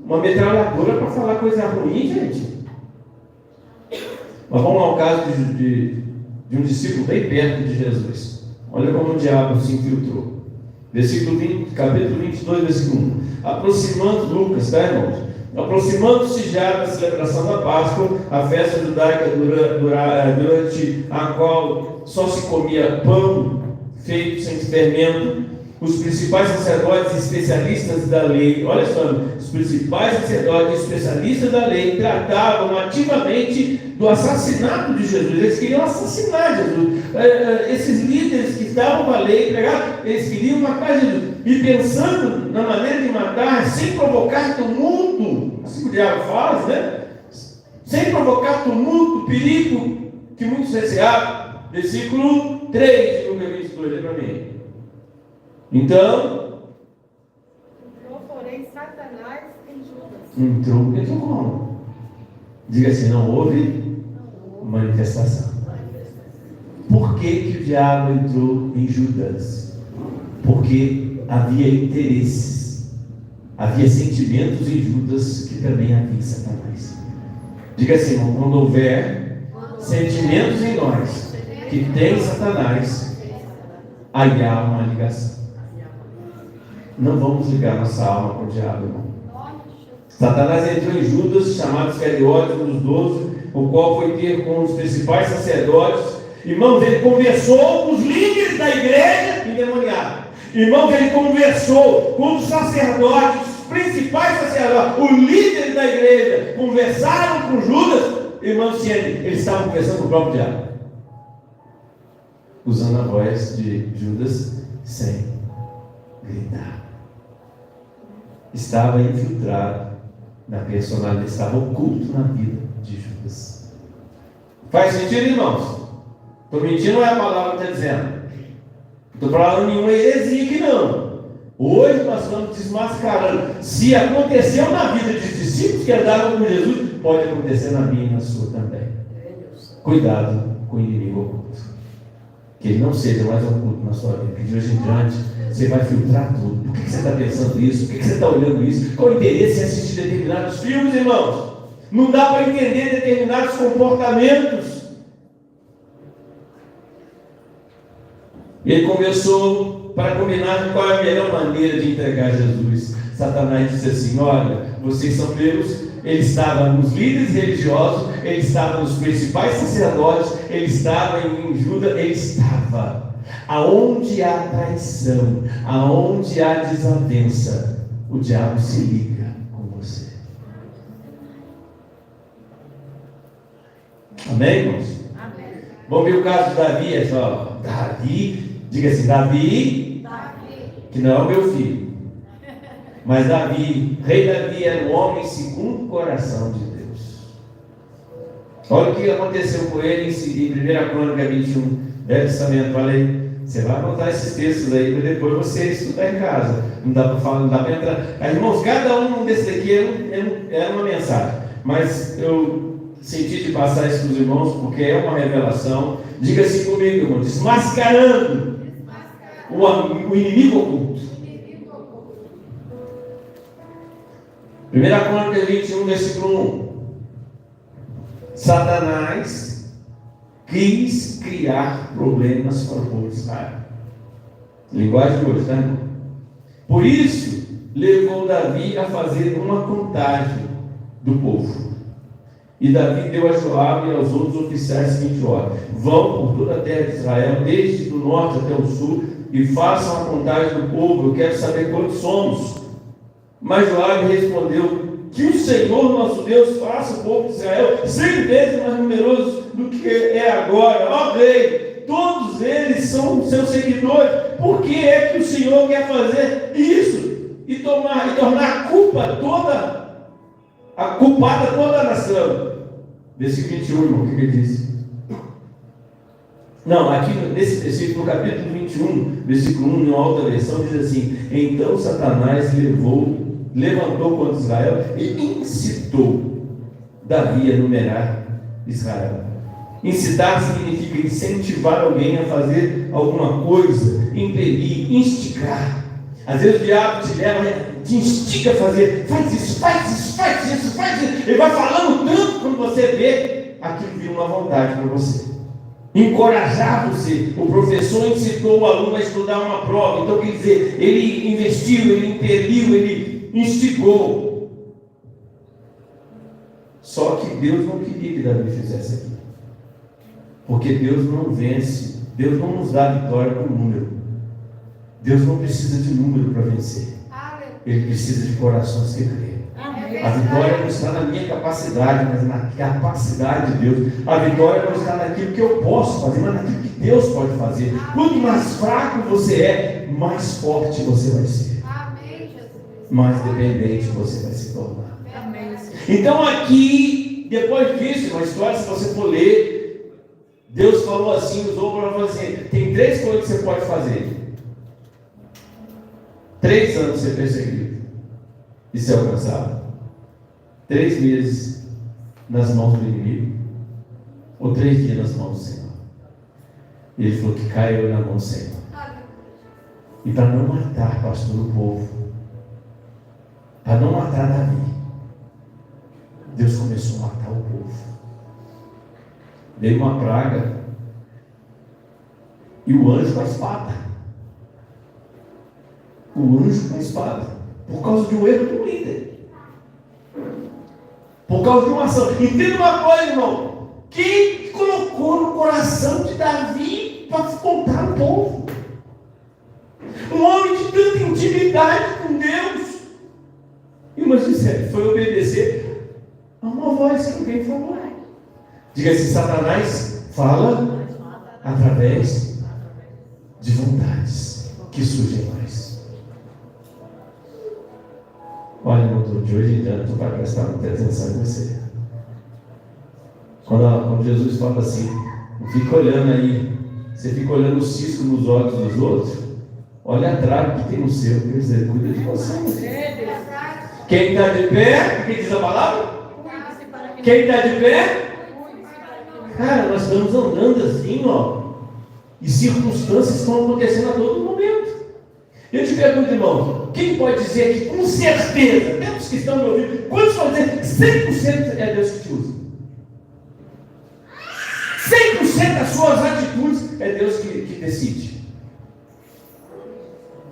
uma metralhadora para falar coisa ruim, gente. Mas vamos lá, o caso de um discípulo bem perto de Jesus. Olha como o diabo se infiltrou. Versículo 20, capítulo 22, versículo 1. Aproximando, Lucas, tá, irmãos? Aproximando-se já da celebração da Páscoa, a festa judaica durante a qual só se comia pão feito sem fermento, os principais sacerdotes e especialistas da lei, olha só, os principais sacerdotes e especialistas da lei tratavam ativamente do assassinato de Jesus. Eles queriam assassinar Jesus. Esses líderes que estavam com a lei pregaram, eles queriam matar Jesus. E pensando na maneira de matar, sem provocar tumulto, assim o diabo faz, né? Sem provocar tumulto, perigo que muitos receavam. Versículo 3 de Lucas 22, lê para mim. Então, Entrou, porém, Satanás em Judas. entrou como? Diga assim, não houve manifestação. Por que o diabo entrou em Judas? Porque havia interesses, havia sentimentos em Judas que também havia em Satanás. Diga assim, irmão, quando houver sentimentos em nós que tem Satanás, aí há uma ligação. Não vamos ligar nossa alma com o diabo, irmão. Satanás entrou em Judas, chamado Iscariotes, um dos 12, o qual foi ter com os principais sacerdotes. Irmãos, ele conversou com os líderes da igreja endemoniados. Irmãos, ele conversou com os sacerdotes, os principais sacerdotes, os líderes da igreja, conversaram com Judas. Irmãos, se eles estavam conversando com o próprio diabo, usando a voz de Judas sem gritar. Estava infiltrado na personalidade, estava oculto na vida de Judas. Faz sentido, irmãos? Estou mentindo, não é a palavra que está dizendo. Não estou falando nenhuma heresia aqui, não. Hoje nós estamos desmascarando. Se aconteceu na vida dos discípulos que andavam com Jesus, pode acontecer na minha e na sua também. Cuidado com o inimigo oculto. Que ele não seja mais oculto na sua vida. Que de hoje em diante você vai filtrar tudo. Por que você está pensando isso? Por que você está olhando isso? Qual o interesse em assistir determinados filmes, irmãos? Não dá para entender determinados comportamentos. Ele conversou para combinar qual é a melhor maneira de entregar Jesus. Satanás disse assim: olha, vocês são meus. Ele estava nos líderes religiosos, ele estava nos principais sacerdotes, ele estava em Judas, ele estava. Aonde há traição, aonde há desavença, o diabo se liga com você. Amém, irmãos? Amém. Vamos ver o caso de Davi. É só Davi, diga assim, Davi, que não é o meu filho, mas Davi, rei Davi, era um homem segundo o coração de Deus. Olha o que aconteceu com ele em 1 Crônica 21, Velho Testamento. Falei, você vai anotar esses textos aí para depois você estudar em casa. Não dá para falar, não dá para entrar. Mas, irmãos, cada um desses aqui é uma mensagem, mas eu senti de passar isso para os irmãos porque é uma revelação. Diga assim comigo, irmão, desmascarando o inimigo oculto. 1 Crônica 21, versículo 1. Satanás quis criar problemas para o povo de Israel. Linguagem de hoje, tá, irmão? Por isso, levou Davi a fazer uma contagem do povo. E Davi deu a Joabe e aos outros oficiais a seguinte ordem: vão por toda a terra de Israel, desde do norte até o sul, e façam a contagem do povo. Eu quero saber quantos somos. Mas Joabe respondeu: que o Senhor nosso Deus faça o povo de Israel 100 vezes mais numeroso do que é agora. Ó rei, todos eles são seus seguidores. Por que é que o Senhor quer fazer isso? E tornar a culpa toda, a culpada toda a nação. Versículo 21, irmão, o que ele diz? Não, aqui nesse versículo, no capítulo 21, versículo 1, em uma outra versão, diz assim: então Satanás levantou contra Israel e incitou Davi a numerar Israel. Incitar significa incentivar alguém a fazer alguma coisa, impedir, instigar. Às vezes o diabo te leva, te instiga a fazer, faz isso, faz isso, faz isso, faz isso. Ele vai falando tanto quando você vê, aquilo vira uma vontade para você. Encorajar você. O professor incitou o aluno a estudar uma prova. Então, quer dizer, ele investiu, ele impeliu, ele instigou. Só que Deus não queria que Davi fizesse aquilo. Porque Deus não vence. Deus não nos dá vitória com número. Deus não precisa de número para vencer. Ele precisa de corações que creem. A vitória não está na minha capacidade, mas na capacidade de Deus. A vitória não está naquilo que eu posso fazer, mas naquilo que Deus pode fazer. Quanto mais fraco você é, mais forte você vai ser. Mais dependente você vai se tornar. Então aqui, depois disso, uma história, se você for ler, Deus falou assim, usou para falar assim: tem 3 coisas que você pode fazer. 3 anos ser perseguido e ser alcançado. 3 meses nas mãos do inimigo, ou 3 dias nas mãos do Senhor. E ele falou que caiu na mão do Senhor. E para não matar, pastor, o povo, para não matar Davi, Deus começou a matar o povo. Veio uma praga e o anjo com a espada. O anjo com a espada, por causa de um erro do líder. Por causa de uma ação. Entenda uma coisa, irmão. Quem colocou no coração de Davi para contar o povo? Um homem de tanta intimidade com Deus. E uma sincera, foi obedecer a uma voz que alguém falou. Diga assim: Satanás fala através de vontades que surgem mais. Olha, irmão, de hoje em diante, tu vai prestar muita atenção em você. Quando Jesus fala assim, não fica olhando aí, você fica olhando o cisco nos olhos dos outros, olha atrás o que tem no seu, quer dizer, cuida de você. Quem está de pé, o que diz a palavra? Quem está de pé? Cara, nós estamos andando assim, ó, e circunstâncias estão acontecendo a todo momento. Eu te pergunto, irmão, quem pode dizer que com certeza, temos que estão me ouvindo, quantos vão dizer que 100% é Deus que te usa? 100% das suas atitudes é Deus que decide.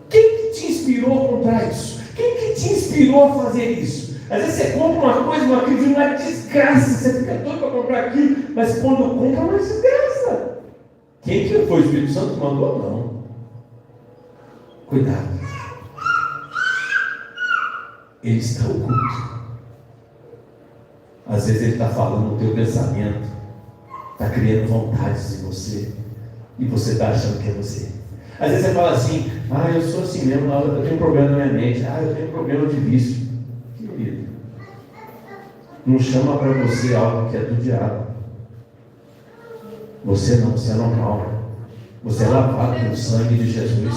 Quem que te inspirou a comprar isso? Quem que te inspirou a fazer isso? Às vezes você compra uma coisa, uma desgraça, você fica doido para comprar aquilo, mas quando compra, é uma desgraça. Quem que foi? O Espírito Santo mandou? Não. Cuidado. Ele está oculto. Às vezes ele está falando no teu pensamento, está criando vontades em você, e você está achando que é você. Às vezes você fala assim: eu sou assim mesmo, eu tenho um problema na minha mente, eu tenho um problema de vício. Querido, não chama para você algo que é do diabo. Você é normal. Você é lavado pelo sangue de Jesus.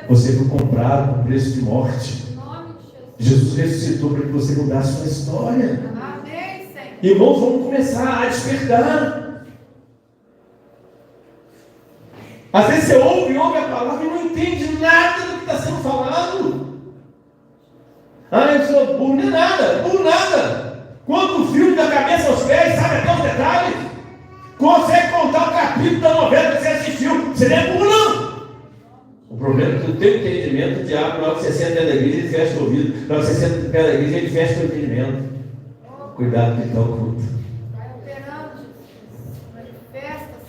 Você foi comprado com preço de morte. Jesus ressuscitou para que você mudasse sua história. Irmãos, vamos começar a despertar. Às vezes você ouve a palavra e não entende nada do que está sendo falado. Eu sou burro, nem nada, burro nada. Quanto o fio da cabeça aos pés, sabe até os detalhes. Consegue contar o capítulo da novela que você assistiu. Você não é burro, não. O problema é que o teu entendimento, o diabo, na hora que você senta dentro da igreja, ele fecha o ouvido. Na hora que você senta dentro da igreja, ele fecha o entendimento. Cuidado que está oculto. Vai operando, Jesus. Manifesta-se.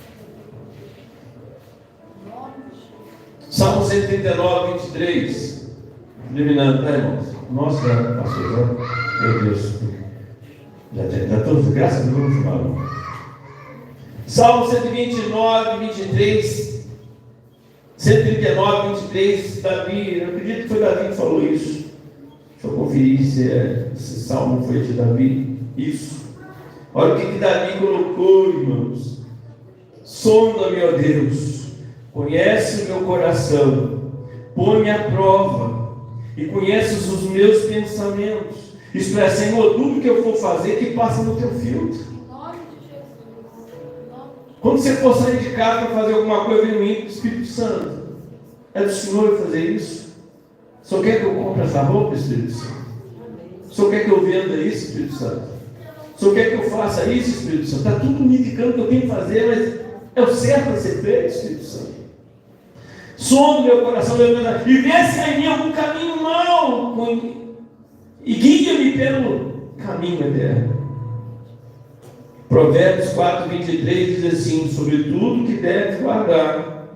Salmo 139, 23. Terminando, tá, irmãos? Nossa, pastor, meu Deus. Já estou, graças a Deus, no final. Salmo 129, 23. 139, 23, Davi, eu acredito que foi Davi que falou isso. Deixa eu conferir se esse salmo foi de Davi. Isso. Olha o que Davi colocou, irmãos. Sonda-me, ó Deus, conhece o meu coração, põe à prova e conheces os meus pensamentos. Isto é, Senhor, tudo que eu for fazer, que passa no teu filtro. Em nome de Jesus. Quando você for sair de casa para fazer alguma coisa, vem o Espírito Santo. É do Senhor fazer isso? O Senhor quer que eu compre essa roupa, Espírito Santo? O Senhor quer que eu venda isso, Espírito Santo? O Senhor quer que eu faça isso, Espírito Santo? Está tudo me indicando que eu tenho que fazer, mas é o certo a ser feito, Espírito Santo. Sonda o meu coração, e vê se há em mim algum caminho mau, e guia-me pelo caminho eterno. Provérbios 4, 23 diz assim: sobre tudo que deves guardar,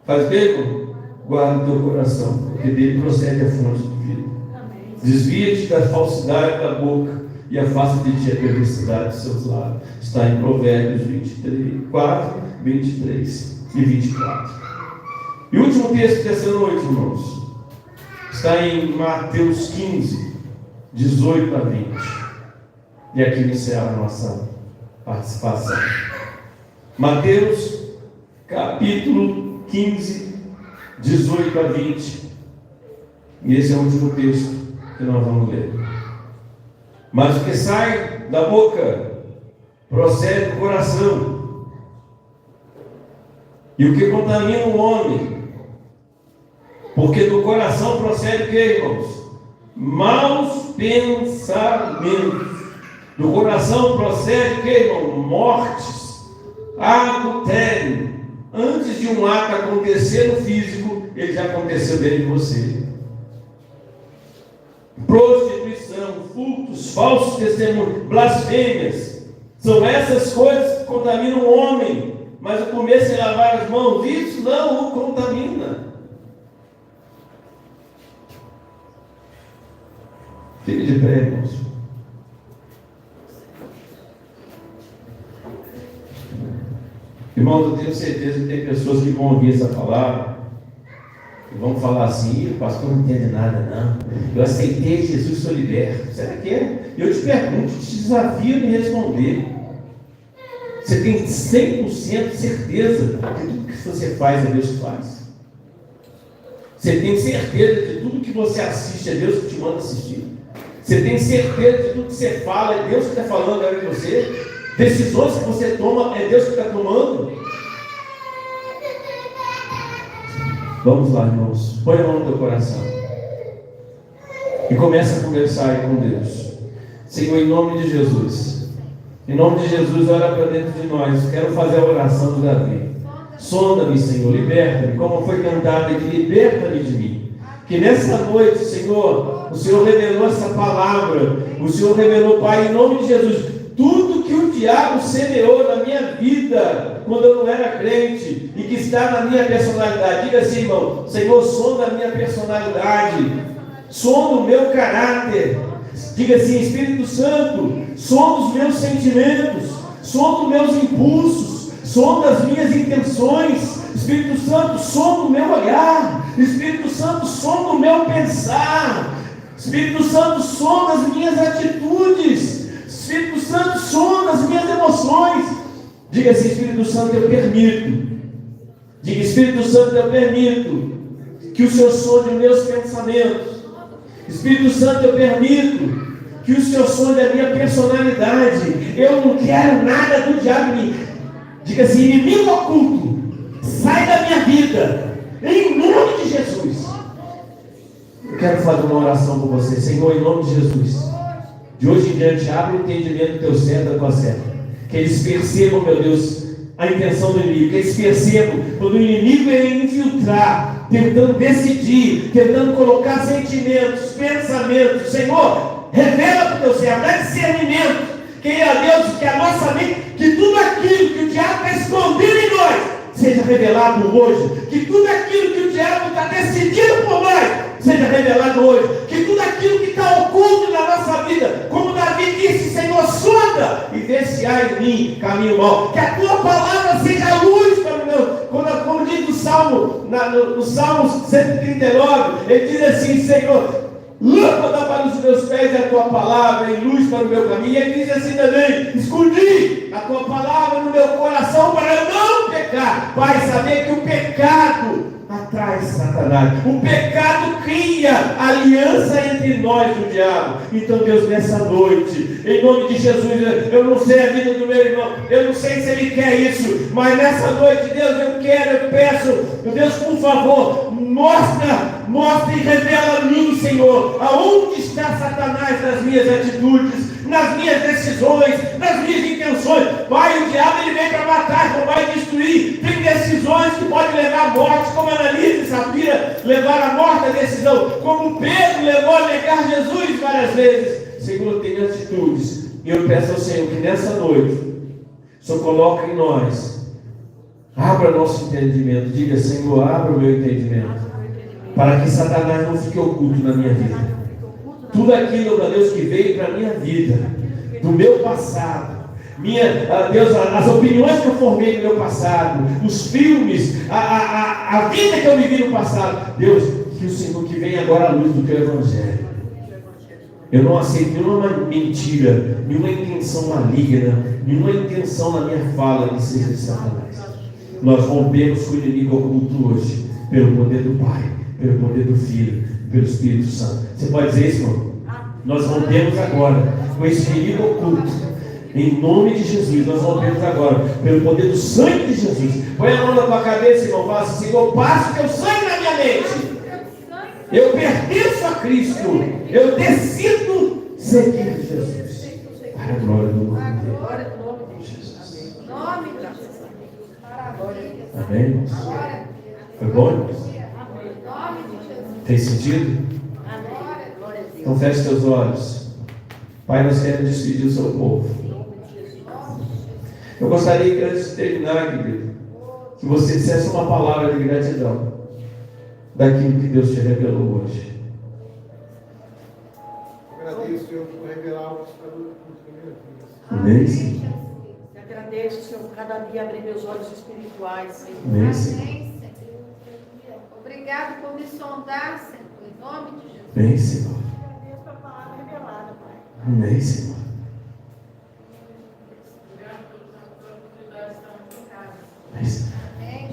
faz bem, guarda o teu coração, porque dele procede a fonte de vida. Desvia-te da falsidade da boca e afasta de ti a perversidade dos seus lábios. Está em Provérbios 24, 23 e 24. E o último texto dessa noite, irmãos, está em Mateus 15, 18 a 20. E aqui encerra a nossa participação. Mateus, capítulo 15, 18 a 20. E esse é o último texto que nós vamos ler. Mas o que sai da boca procede do coração. E o que contamina o homem, porque do coração procede o que, irmãos? Maus pensamentos. Do coração procede o que, irmão? Mortes, adultério. Antes de um ato acontecer no físico, ele já aconteceu dentro de você. Prostituição, furtos, falsos testemunhos, blasfêmias. São essas coisas que contaminam o homem. Mas o começo é lavar as mãos. Isso não o contamina. Fique de pé, irmãos. Irmãos, eu tenho certeza que tem pessoas que vão ouvir essa palavra e vão falar assim: o pastor não entende nada, não. Eu aceitei Jesus, sou liberto. Será que é? Eu te pergunto, te desafio a me responder. Você tem 100% certeza que tudo que você faz é Deus que faz? Você tem certeza de tudo que você assiste é Deus que te manda assistir? Você tem certeza de tudo que você fala é Deus que está falando agora de você? Decisões que você toma é Deus que está tomando? Vamos lá, irmãos. Põe a mão no teu coração e começa a conversar aí com Deus. Senhor, em nome de Jesus, em nome de Jesus, olha para dentro de nós. Quero fazer a oração do Davi. Sonda-me, Senhor, liberta-me, como foi cantado aqui, liberta-me de mim. Que nessa noite, Senhor, o Senhor revelou essa palavra. O Senhor revelou, Pai, em nome de Jesus, tudo que o diabo semeou na minha vida quando eu não era crente e que está na minha personalidade. Diga assim, irmão: Senhor, sonda a minha personalidade, sonda o meu caráter. Diga assim: Espírito Santo, sonda os meus sentimentos, sonda os meus impulsos, sonda as minhas intenções. Espírito Santo, sonda o meu olhar. Espírito Santo, sonda o meu pensar. Espírito Santo, sonda as minhas atitudes. Espírito Santo, sonda as minhas emoções. Diga assim: Espírito Santo, eu permito. Diga: Espírito Santo, eu permito que o Senhor sonde os meus pensamentos. Espírito Santo, eu permito que o Senhor sonde a minha personalidade. Eu não quero nada do diabo em mim. Diga assim: inimigo oculto, sai da minha vida, em nome de Jesus. Eu quero fazer uma oração com você. Senhor, em nome de Jesus, de hoje em diante, abre o entendimento do teu servo, da tua serva. Que eles percebam, meu Deus, a intenção do inimigo. Que eles percebam quando o inimigo é infiltrar, tentando decidir, tentando colocar sentimentos, pensamentos. Senhor, revela para o teu servo, dá discernimento. Queira Deus que a nossa mente, que tudo aquilo que o diabo está escondendo em nós, seja revelado hoje. Que tudo aquilo que o diabo está decidindo por nós, seja revelado hoje. Que tudo aquilo que está oculto na nossa vida, como Davi disse: Senhor, sonda e vê se há em mim caminho mau. Que a tua palavra seja luz para o meu, como diz o no Salmo 139, ele diz assim: Senhor, lâmpada para os meus pés é a tua palavra e luz para o meu caminho. E ele diz assim também: escondi a tua palavra no meu coração para eu não pecar. Pai, saber que o pecado atrai Satanás. O pecado cria aliança entre nós e o diabo. Então, Deus, nessa noite, em nome de Jesus, eu não sei a vida do meu irmão, eu não sei se ele quer isso, mas nessa noite, Deus, eu peço, Deus, por favor, mostra e revela a mim, Senhor, aonde está Satanás nas minhas atitudes, nas minhas decisões, nas minhas intenções. Pai, o diabo ele vem para matar, roubar e destruir. Tem decisões que podem levar à morte, como Ananias e Safira levaram à morte a decisão, como Pedro levou a negar Jesus várias vezes. Senhor, tem atitudes, e eu peço ao Senhor que nessa noite o Senhor coloque em nós, abra nosso entendimento. Diga: Senhor, abra o meu entendimento, para que Satanás não fique oculto na minha vida. Tudo aquilo, meu Deus, que veio para a minha vida, do meu passado, Deus, as opiniões que eu formei no meu passado, os filmes, a vida que eu vivi no passado, Deus, que o Senhor que vem agora à luz do teu Evangelho. Eu não aceito nenhuma mentira, nenhuma intenção maligna, nenhuma intenção na minha fala que seja de Satanás. Nós rompemos com o inimigo oculto hoje, pelo poder do Pai, pelo poder do Filho, pelo Espírito Santo. Você pode dizer isso, irmão? Nós rompemos agora com esse inimigo oculto. Em nome de Jesus, nós rompemos agora pelo poder do sangue de Jesus. Põe a mão na tua cabeça, irmão. Fala assim: Senhor, passa o teu sangue na minha mente. Eu pertenço a Cristo. Eu decido seguir Jesus. Para a glória do nome de Jesus. Amém? Foi bom, irmãos? Tem sentido? Então feche teus olhos. Pai, nós queremos despedir o seu povo. Eu gostaria que antes de terminar, querido, que você dissesse uma palavra de gratidão daquilo que Deus te revelou hoje. Agradeço, Senhor, por revelar o que está no Amém, Senhor. Eu agradeço, Senhor, por cada dia abrir meus olhos espirituais, Senhor. Amém, Senhor. Obrigado por me sondar, Senhor, em nome de Jesus. Amém, Senhor. Agradeço a palavra revelada, Pai. Amém, Senhor.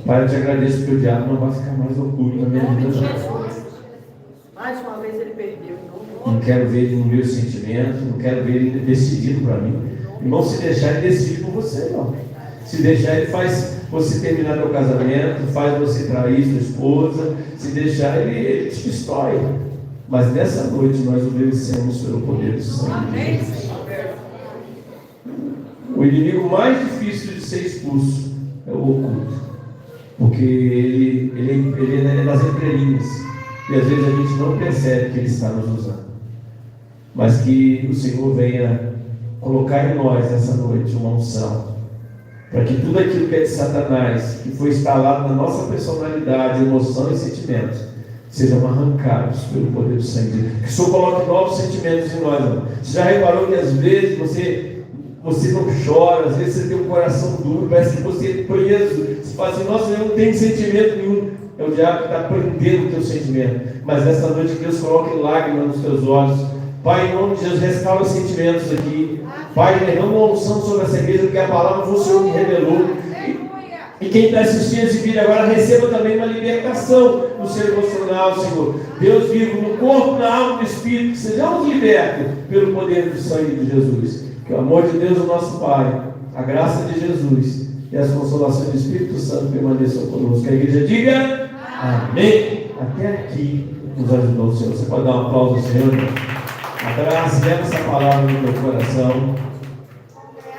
Pai, eu te agradeço porque o diabo não vai ficar mais oculto na minha vida. Jesus. Mais uma vez ele perdeu. Não quero ver ele no meu sentimento, não quero ver ele decidido para mim. Irmão, se deixar, ele decide por você, irmão. Se deixar, ele faz você terminar teu casamento, faz você trair sua esposa. Se deixar, ele te destrói. Mas nessa noite nós obedecemos pelo poder do sangue de Jesus. O inimigo mais difícil de ser expulso é o oculto. Porque ele é nas entrelinhas. E às vezes a gente não percebe que ele está nos usando. Mas que o Senhor venha colocar em nós essa noite uma unção, para que tudo aquilo que é de Satanás, que foi instalado na nossa personalidade, emoção e sentimentos, sejam arrancados pelo poder do sangue. Que o Senhor coloque novos sentimentos em nós, irmão. Você já reparou que às vezes você não chora, às vezes você tem um coração duro, parece que você é preso. Você fala assim: nossa, eu não tenho sentimento nenhum. É o diabo que está prendendo o teu sentimento. Mas nessa noite que Deus coloque lágrimas nos teus olhos. Pai, em nome de Jesus, restaura os sentimentos aqui. Pai, derrama uma unção sobre essa igreja, porque a palavra foi o Senhor que revelou. E quem está assistindo esse vídeo agora, receba também uma libertação no seu emocional, Senhor. Deus vivo no corpo, na alma e no espírito, que sejamos libertos pelo poder do sangue de Jesus. Que o amor de Deus, o nosso Pai, a graça de Jesus e as consolações do Espírito Santo permaneçam conosco. Que a igreja diga amém. Até aqui nos ajudou o Senhor. Você pode dar um aplauso ao Senhor? Abraça, leva essa palavra no teu coração.